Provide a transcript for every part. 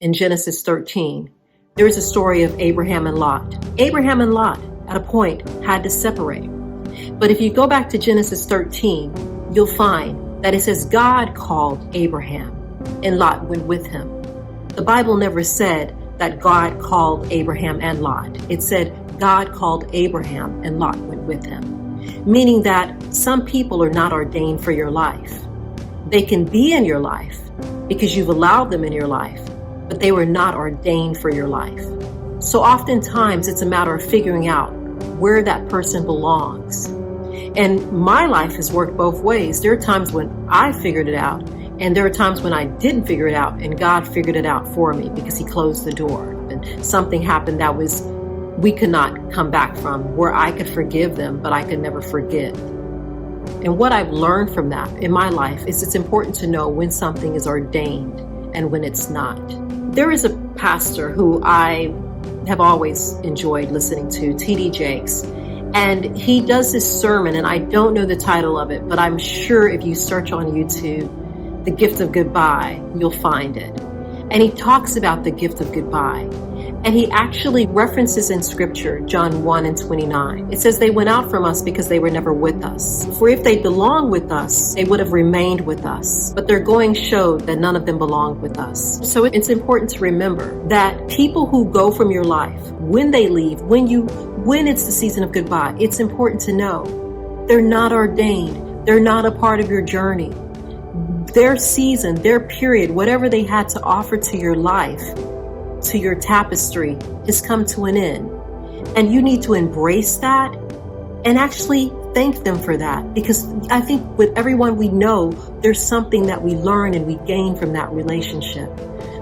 in Genesis 13, there is a story of Abraham and Lot. Abraham and Lot, at a point, had to separate. But if you go back to Genesis 13, you'll find that it says God called Abraham and Lot went with him. The Bible never said that God called Abraham and Lot. It said God called Abraham and Lot went with him. Meaning that some people are not ordained for your life. They can be in your life because you've allowed them in your life, but they were not ordained for your life. So oftentimes it's a matter of figuring out where that person belongs. And my life has worked both ways. There are times when I figured it out, and there are times when I didn't figure it out, and God figured it out for me because he closed the door. And something happened that we could not come back from, where I could forgive them, but I could never forget. And what I've learned from that in my life is it's important to know when something is ordained and when it's not. There is a pastor who I have always enjoyed listening to, T.D. Jakes. And he does this sermon, and I don't know the title of it, but I'm sure if you search on YouTube, The Gift of Goodbye, you'll find it. And he talks about the gift of goodbye. And he actually references in scripture, John 1:29. It says they went out from us because they were never with us. For if they belonged with us, they would have remained with us. But their going showed that none of them belonged with us. So it's important to remember that people who go from your life, when they leave, when it's the season of goodbye, it's important to know they're not ordained. They're not a part of your journey. Their season, their period, whatever they had to offer to your life, to your tapestry, has come to an end. And you need to embrace that and actually thank them for that. Because I think with everyone we know, there's something that we learn and we gain from that relationship.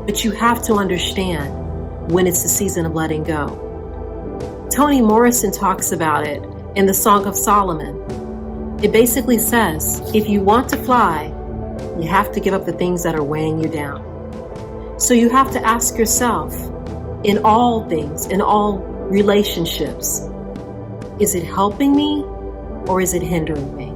But you have to understand when it's the season of letting go. Toni Morrison talks about it in the Song of Solomon. It basically says, if you want to fly, you have to give up the things that are weighing you down. So you have to ask yourself, in all things, in all relationships, is it helping me or is it hindering me?